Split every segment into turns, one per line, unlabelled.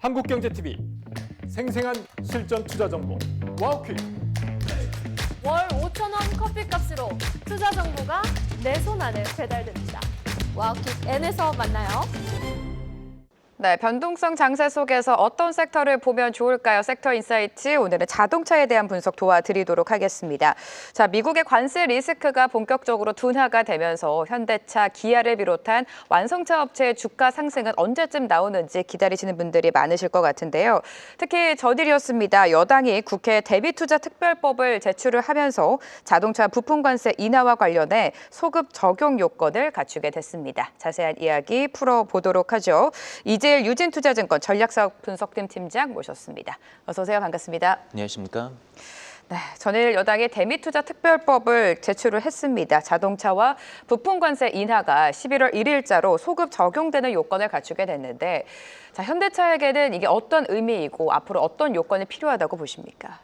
한국경제TV 생생한 실전 투자 정보 와우퀴.
월 5,000원 커피값으로 투자 정보가 내 손 안에 배달됩니다. 와우킥 N에서 만나요.
네, 변동성 장세 속에서 어떤 섹터를 보면 좋을까요? 섹터 인사이트, 오늘은 자동차에 대한 분석 도와드리도록 하겠습니다. 자, 미국의 관세 리스크가 본격적으로 둔화가 되면서 현대차, 기아를 비롯한 완성차 업체의 주가 상승은 언제쯤 나오는지 기다리시는 분들이 많으실 것 같은데요. 특히 저들이었습니다. 여당이 국회 대비투자특별법을 제출을 하면서 자동차 부품 관세 인하와 관련해 소급 적용 요건을 갖추게 됐습니다. 자세한 이야기 풀어보도록 하죠. 이재일 유진투자증권 전략사업 분석팀 팀장 모셨습니다. 어서 오세요. 반갑습니다.
안녕하십니까?
네, 전일 여당이 대미투자특별법을 제출을 했습니다. 자동차와 부품 관세 인하가 11월 1일자로 소급 적용되는 요건을 갖추게 됐는데, 자, 현대차에게는 이게 어떤 의미이고 앞으로 어떤 요건이 필요하다고 보십니까?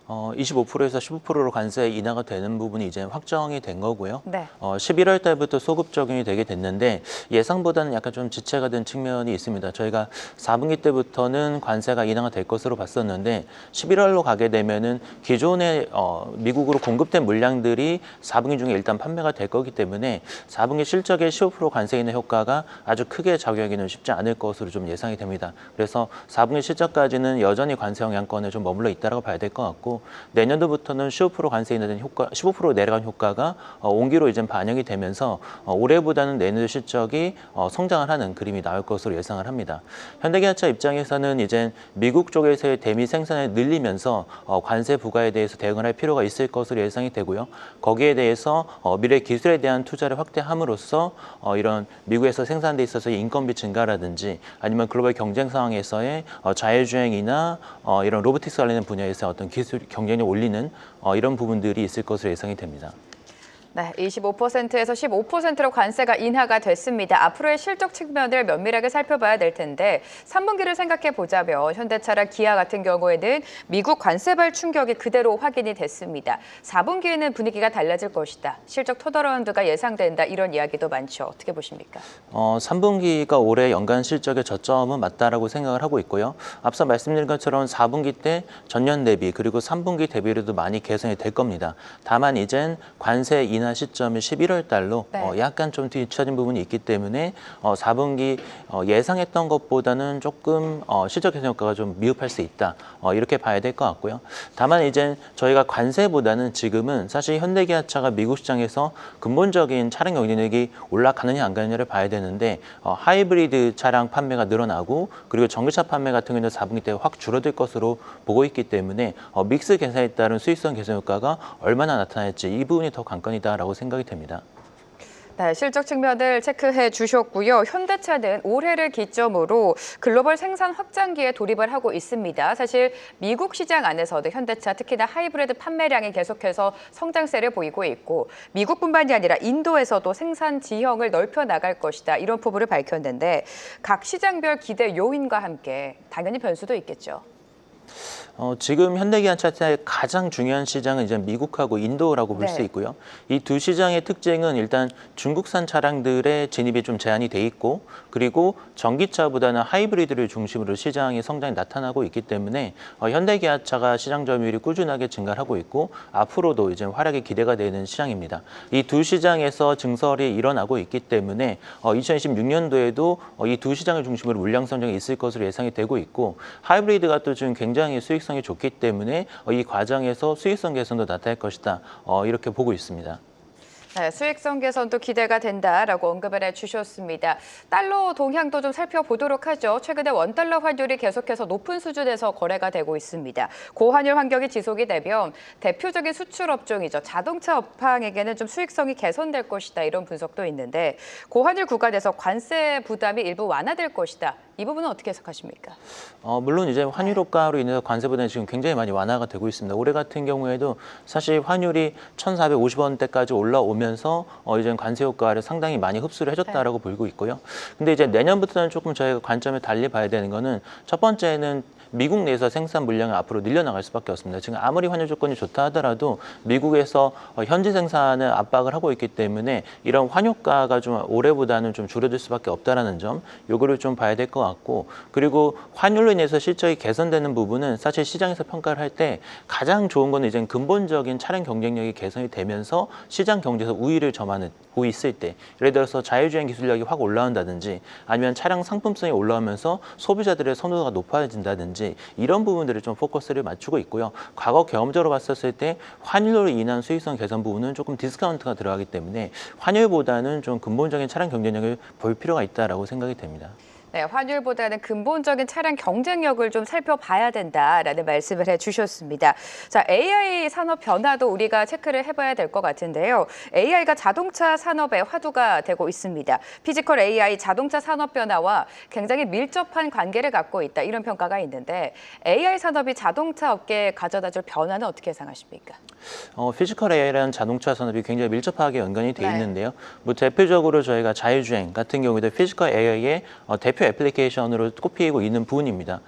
25%에서 15%로 관세 인하가 되는 부분이 이제 확정이 된 거고요.
네.
11월 달부터 소급 적용이 되게 됐는데 예상보다는 약간 좀 지체가 된 측면이 있습니다. 저희가 4분기 때부터는 관세가 인하가 될 것으로 봤었는데 11월로 가게 되면은 기존에 미국으로 공급된 물량들이 4분기 중에 일단 판매가 될 거기 때문에 4분기 실적의 15% 관세 인하 효과가 아주 크게 작용하기는 쉽지 않을 것으로 좀 예상이 됩니다. 그래서 4분기 실적까지는 여전히 관세 영향권에 좀 머물러 있다고 봐야 될 것 같고 내년도부터는 15% 관세 인하된 효과, 15% 내려간 효과가 온기로 이제 반영이 되면서 올해보다는 내년도 실적이 성장을 하는 그림이 나올 것으로 예상을 합니다. 현대기아차 입장에서는 이제 미국 쪽에서의 대미 생산을 늘리면서 관세 부과에 대해서 대응을 할 필요가 있을 것으로 예상이 되고요. 거기에 대해서 미래 기술에 대한 투자를 확대함으로써 이런 미국에서 생산돼 있어서의 인건비 증가라든지 아니면 글로벌 경쟁 상황에서의 자율주행이나 이런 로보틱스 관련된 분야에서 어떤 기술 경쟁력 올리는 이런 부분들이 있을 것으로 예상이 됩니다.
네, 25%에서 15%로 관세가 인하가 됐습니다. 앞으로의 실적 측면을 면밀하게 살펴봐야 될 텐데 3분기를 생각해 보자면 현대차랑 기아 같은 경우에는 미국 관세발 충격이 그대로 확인이 됐습니다. 4분기에는 분위기가 달라질 것이다. 실적 터널라운드가 예상된다. 이런 이야기도 많죠. 어떻게 보십니까?
3분기가 올해 연간 실적의 저점은 맞다라고 생각을 하고 있고요. 앞서 말씀드린 것처럼 4분기 때 전년 대비 그리고 3분기 대비로도 많이 개선이 될 겁니다. 다만 이젠 관세 인하 시점이 11월 달로
네.
약간 좀 뒤처진 부분이 있기 때문에 4분기 예상했던 것보다는 조금 실적 개선 효과가 좀 미흡할 수 있다. 이렇게 봐야 될 것 같고요. 다만 이제 저희가 관세보다는 지금은 사실 현대기아차가 미국 시장에서 근본적인 차량 경쟁력이 올라가느냐 안 가느냐를 봐야 되는데 하이브리드 차량 판매가 늘어나고 그리고 전기차 판매 같은 경우는 4분기 때 확 줄어들 것으로 보고 있기 때문에 믹스 개선에 따른 수익성 개선 효과가 얼마나 나타날지 이 부분이 더 관건이다라고 생각이 됩니다.
네, 실적 측면을 체크해 주셨고요. 현대차는 올해를 기점으로 글로벌 생산 확장기에 돌입을 하고 있습니다. 사실 미국 시장 안에서도 현대차 특히나 하이브리드 판매량이 계속해서 성장세를 보이고 있고 미국뿐만이 아니라 인도에서도 생산 지형을 넓혀 나갈 것이다. 이런 포부를 밝혔는데 각 시장별 기대 요인과 함께 당연히 변수도 있겠죠.
지금 현대기아차의 가장 중요한 시장은 이제 미국하고 인도라고 볼 수
네.
있고요. 이 두 시장의 특징은 일단 중국산 차량들의 진입이 좀 제한이 돼 있고 그리고 전기차보다는 하이브리드를 중심으로 시장의 성장이 나타나고 있기 때문에 현대기아차가 시장 점유율이 꾸준하게 증가하고 있고 앞으로도 이제 활약이 기대가 되는 시장입니다. 이 두 시장에서 증설이 일어나고 있기 때문에 2026년도에도 이 두 시장을 중심으로 물량 성장이 있을 것으로 예상이 되고 있고 하이브리드가 또 지금 굉장히 수익성이 좋기 때문에 이 과정에서 수익성 개선도 나타날 것이다. 이렇게 보고 있습니다.
네, 수익성 개선도 기대가 된다라고 언급을 해주셨습니다. 달러 동향도 좀 살펴보도록 하죠. 최근에 원달러 환율이 계속해서 높은 수준에서 거래가 되고 있습니다. 고환율 환경이 지속이 되면 대표적인 수출 업종이죠. 자동차 업황에게는 좀 수익성이 개선될 것이다. 이런 분석도 있는데 고환율 구간에서 관세 부담이 일부 완화될 것이다. 이 부분은 어떻게 해석하십니까?
물론 이제 환율 효과로 인해서 관세 부담이 지금 굉장히 많이 완화가 되고 있습니다. 올해 같은 경우에도 사실 환율이 1,450원대까지 올라오면서 이제 관세 효과를 상당히 많이 흡수를 해줬다라고 보고 있고요. 근데 이제 내년부터는 조금 저희가 관점을 달리 봐야 되는 거는 첫 번째는 미국 내에서 생산 물량을 앞으로 늘려나갈 수밖에 없습니다. 지금 아무리 환율 조건이 좋다 하더라도 미국에서 현지 생산을 압박을 하고 있기 때문에 이런 환율가가 좀 올해보다는 좀 줄어들 수밖에 없다라는 점, 요거를 좀 봐야 될 것 같고, 그리고 환율로 인해서 실적이 개선되는 부분은 사실 시장에서 평가를 할 때 가장 좋은 거는 이제 근본적인 차량 경쟁력이 개선이 되면서 시장 경제에서 우위를 점하는 고 있을 때, 예를 들어서 자율주행 기술력이 확 올라온다든지 아니면 차량 상품성이 올라오면서 소비자들의 선호도가 높아진다든지 이런 부분들을 좀 포커스를 맞추고 있고요. 과거 경험적으로 봤었을 때 환율로 인한 수익성 개선 부분은 조금 디스카운트가 들어가기 때문에 환율보다는 좀 근본적인 차량 경쟁력을 볼 필요가 있다라고 생각이 됩니다.
네, 환율보다는 근본적인 차량 경쟁력을 좀 살펴봐야 된다라는 말씀을 해주셨습니다. 자, AI 산업 변화도 우리가 체크를 해봐야 될 것 같은데요. AI가 자동차 산업의 화두가 되고 있습니다. 피지컬 AI 자동차 산업 변화와 굉장히 밀접한 관계를 갖고 있다, 이런 평가가 있는데 AI 산업이 자동차 업계에 가져다줄 변화는 어떻게 예상하십니까?
피지컬 AI라는 자동차 산업이 굉장히 밀접하게 연관이 돼
네.
있는데요. 뭐 대표적으로 저희가 자율주행 같은 경우에도 피지컬 AI의 대표 애플리케이션으로 꼽히고 있는 부분입니다.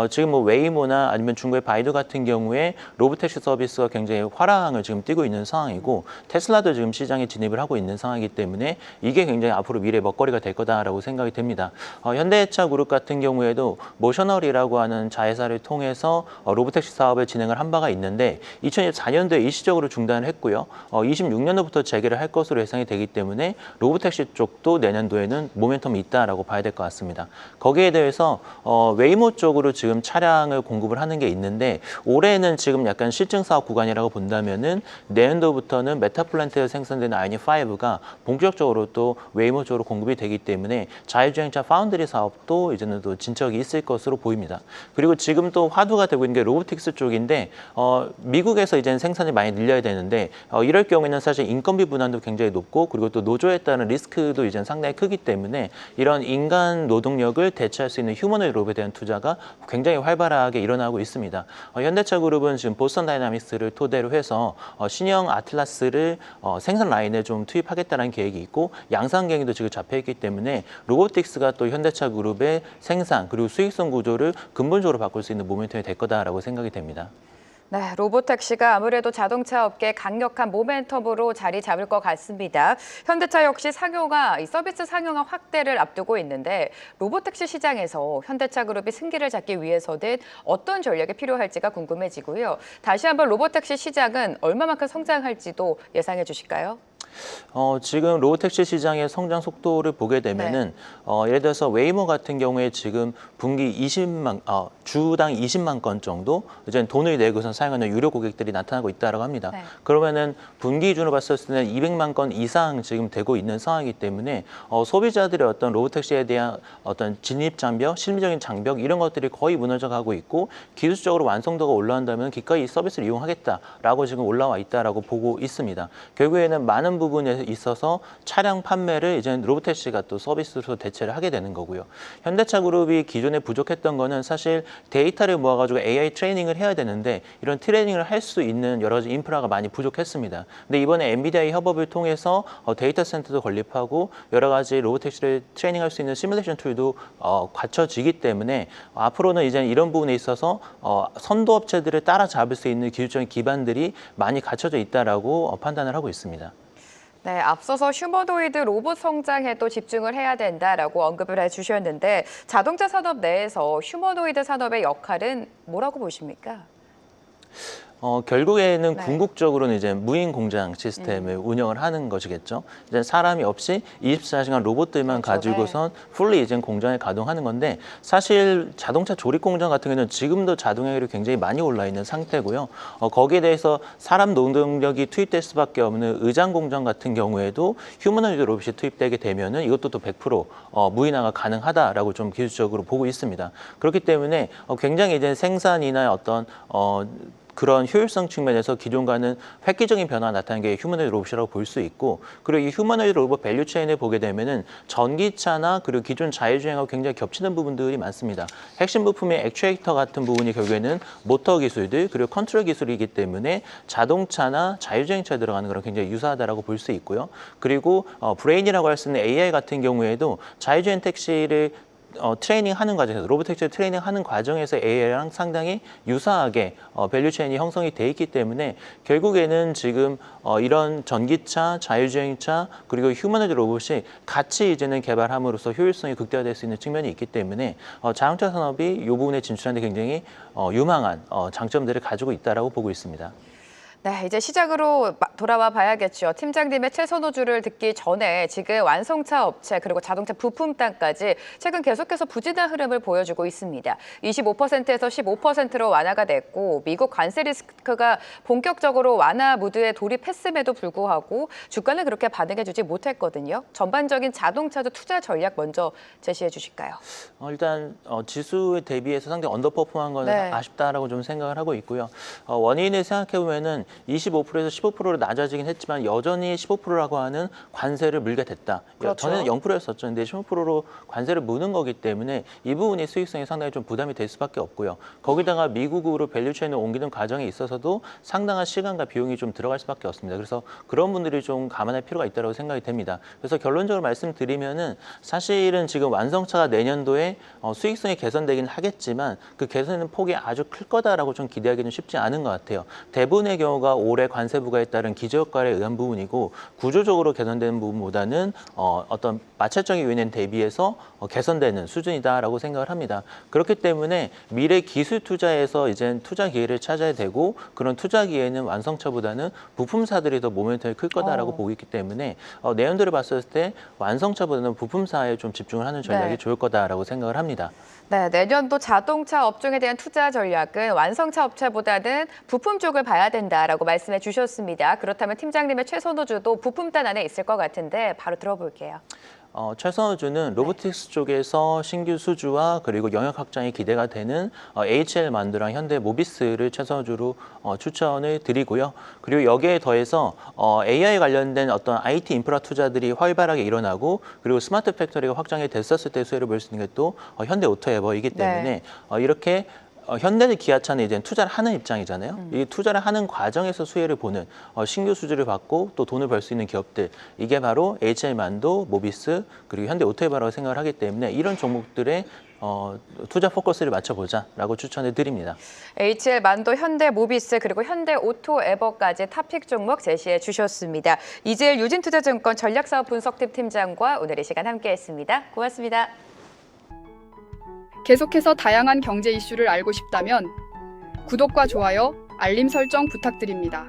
지금 뭐 웨이모나 아니면 중국의 바이두 같은 경우에 로보택시 서비스가 굉장히 화랑을 지금 띠고 있는 상황이고, 테슬라도 지금 시장에 진입을 하고 있는 상황이기 때문에 이게 굉장히 앞으로 미래 먹거리가 될 거다라고 생각이 됩니다. 현대차 그룹 같은 경우에도 모셔널이라고 하는 자회사를 통해서 로보택시 사업을 진행을 한 바가 있는데 2024년도에 일시적으로 중단을 했고요. 26년도부터 재개를 할 것으로 예상이 되기 때문에 로보택시 쪽도 내년도에는 모멘텀이 있다라고 봐야 될 것 같습니다. 거기에 대해서 웨이모 쪽으로 지금 차량을 공급을 하는 게 있는데 올해는 지금 약간 실증 사업 구간이라고 본다면은 내년도부터는 메타플랜트에서 생산되는 아이오닉5가 본격적으로 또 웨이모 쪽으로 공급이 되기 때문에 자율주행차 파운드리 사업도 이제는 또 진척이 있을 것으로 보입니다. 그리고 지금 또 화두가 되고 있는 게 로보틱스 쪽인데 미국에서 이제는 생산이 많이 늘려야 되는데 이럴 경우에는 사실 인건비 부담도 굉장히 높고, 그리고 또 노조에 따른 리스크도 이제는 상당히 크기 때문에 이런 인간 노동력을 대체할 수 있는 휴머노이드 로봇에 대한 투자가 굉장히 활발하게 일어나고 있습니다. 현대차 그룹은 지금 보스턴 다이나믹스를 토대로 해서 신형 아틀라스를 생산 라인에 좀 투입하겠다는 계획이 있고, 양산 계획도 지금 잡혀 있기 때문에 로보틱스가 또 현대차 그룹의 생산 그리고 수익성 구조를 근본적으로 바꿀 수 있는 모멘텀이 될 거다라고 생각이 됩니다.
네, 로보택시가 아무래도 자동차 업계에 강력한 모멘텀으로 자리 잡을 것 같습니다. 현대차 역시 상용화, 서비스 상용화 확대를 앞두고 있는데 로보택시 시장에서 현대차 그룹이 승기를 잡기 위해서는 어떤 전략이 필요할지가 궁금해지고요. 다시 한번 로보택시 시장은 얼마만큼 성장할지도 예상해 주실까요?
지금 로보택시 시장의 성장 속도를 보게 되면은 예를 들어서 웨이모 같은 경우에 지금 분기 주당 20만 건 정도 이제 돈을 내고선 사용하는 유료 고객들이 나타나고 있다고 합니다.
네.
그러면은 분기 기준으로 봤을 때는 200만 건 이상 지금 되고 있는 상황이기 때문에 소비자들의 어떤 로보택시에 대한 어떤 진입 장벽, 심리적인 장벽 이런 것들이 거의 무너져 가고 있고, 기술적으로 완성도가 올라간다면 기꺼이 이 서비스를 이용하겠다라고 지금 올라와 있다라고 보고 있습니다. 결국에는 많은 부분에 있어서 차량 판매를 이제 로보택시가 또 서비스로 대체를 하게 되는 거고요. 현대차 그룹이 기존에 부족했던 거는 사실 데이터를 모아가지고 AI 트레이닝을 해야 되는데 이런 트레이닝을 할 수 있는 여러 가지 인프라가 많이 부족했습니다. 근데 이번에 엔비디아의 협업을 통해서 데이터 센터도 건립하고 여러 가지 로보택시를 트레이닝할 수 있는 시뮬레이션 툴도 갖춰지기 때문에 앞으로는 이제 이런 부분에 있어서 선도 업체들을 따라잡을 수 있는 기술적인 기반들이 많이 갖춰져 있다라고 판단을 하고 있습니다.
네, 앞서서 휴머노이드 로봇 성장에도 집중을 해야 된다라고 언급을 해주셨는데 자동차 산업 내에서 휴머노이드 산업의 역할은 뭐라고 보십니까?
결국에는
네.
궁극적으로는 이제 무인 공장 시스템을 운영을 하는 것이겠죠. 이제 사람이 없이 24시간 로봇들만
그렇죠.
가지고선 풀리 이제 공장을 가동하는 건데, 사실 자동차 조립 공장 같은 경우는 지금도 자동화율이 굉장히 많이 올라 있는 상태고요. 거기에 대해서 사람 노동력이 투입될 수밖에 없는 의장 공장 같은 경우에도 휴머노이드 로봇이 투입되게 되면은 이것도 또 100% 무인화가 가능하다라고 좀 기술적으로 보고 있습니다. 그렇기 때문에 굉장히 이제 생산이나 어떤 그런 효율성 측면에서 기존과는 획기적인 변화가 나타난 게 휴머노이드 로봇이라고 볼 수 있고, 그리고 이 휴머노이드 로봇 밸류 체인을 보게 되면은 전기차나 그리고 기존 자율주행하고 굉장히 겹치는 부분들이 많습니다. 핵심 부품의 액추에이터 같은 부분이 결국에는 모터 기술들 그리고 컨트롤 기술이기 때문에 자동차나 자율주행차에 들어가는 거랑 굉장히 유사하다라고 볼 수 있고요. 그리고 브레인이라고 할 수 있는 AI 같은 경우에도 자율주행 택시를 트레이닝 하는 과정에서 로보택시 트레이닝 하는 과정에서 AI랑 상당히 유사하게 밸류체인이 형성이 돼 있기 때문에 결국에는 지금 이런 전기차, 자율주행차 그리고 휴머노이드 로봇이 같이 이제는 개발함으로써 효율성이 극대화될 수 있는 측면이 있기 때문에 자동차 산업이 이 부분에 진출하는 데 굉장히 유망한 장점들을 가지고 있다라고 보고 있습니다.
네, 이제 시작으로 돌아와 봐야겠죠. 팀장님의 최선호주를 듣기 전에 지금 완성차 업체 그리고 자동차 부품단까지 최근 계속해서 부진한 흐름을 보여주고 있습니다. 25%에서 15%로 완화가 됐고 미국 관세 리스크가 본격적으로 완화 무드에 돌입했음에도 불구하고 주가는 그렇게 반응해주지 못했거든요. 전반적인 자동차도 투자 전략 먼저 제시해 주실까요?
일단 지수에 대비해서 상당히 언더퍼폼한 건
네.
아쉽다라고 좀 생각을 하고 있고요. 원인을 생각해 보면은 25%에서 15%로 낮아지긴 했지만 여전히 15%라고 하는 관세를 물게 됐다.
그렇죠.
전에는 0%였었죠. 근데 15%로 관세를 무는 거기 때문에 이 부분이 수익성이 상당히 좀 부담이 될 수밖에 없고요. 거기다가 미국으로 밸류체인을 옮기는 과정에 있어서도 상당한 시간과 비용이 좀 들어갈 수밖에 없습니다. 그래서 그런 분들이 좀 감안할 필요가 있다고 생각이 됩니다. 그래서 결론적으로 말씀드리면은 사실은 지금 완성차가 내년도에 수익성이 개선되긴 하겠지만 그 개선의 폭이 아주 클 거다라고 좀 기대하기는 쉽지 않은 것 같아요. 대부분의 경우가 올해 관세 부과에 따른 기저효과에 의한 부분이고 구조적으로 개선되는 부분보다는 어떤 마찰적인 요인에 대비해서 개선되는 수준이다라고 생각을 합니다. 그렇기 때문에 미래 기술 투자에서 이제 투자 기회를 찾아야 되고 그런 투자 기회는 완성차보다는 부품사들이 더 모멘텀이 클 거다라고 보고 있기 때문에 내년도를 봤을 때 완성차보다는 부품사에 좀 집중을 하는 전략이
네.
좋을 거다라고 생각을 합니다.
네, 내년도 자동차 업종에 대한 투자 전략은 완성차 업체보다는 부품 쪽을 봐야 된다라고 말씀해 주셨습니다. 그렇다면 팀장님의 최선호주도 부품단 안에 있을 것 같은데 바로 들어볼게요.
최선호주는 로보틱스 쪽에서 신규 수주와 그리고 영역 확장이 기대가 되는 HL 만두랑 현대 모비스를 최선호주로 추천을 드리고요. 그리고 여기에 더해서 AI 관련된 어떤 IT 인프라 투자들이 활발하게 일어나고 그리고 스마트 팩토리가 확장이 됐었을 때 수혜를 볼 수 있는 게 또 현대 오토에버이기 때문에 이렇게 현대는 기아차는 이제 투자를 하는 입장이잖아요. 이 투자를 하는 과정에서 수혜를 보는 신규 수주를 받고 또 돈을 벌 수 있는 기업들 이게 바로 HL만도, 모비스 그리고 현대 오토에버라고 생각을 하기 때문에 이런 종목들의 투자 포커스를 맞춰보자라고 추천을 드립니다.
HL 만도, 현대 모비스 그리고 현대 오토에버까지 탑픽 종목 제시해 주셨습니다. 이재일 유진투자증권 전략사업 분석팀 팀장과 오늘 이 시간 함께했습니다. 고맙습니다.
계속해서 다양한 경제 이슈를 알고 싶다면 구독과 좋아요, 알림 설정 부탁드립니다.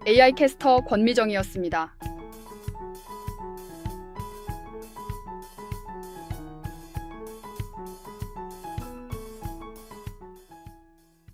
AI 캐스터 권미정이었습니다.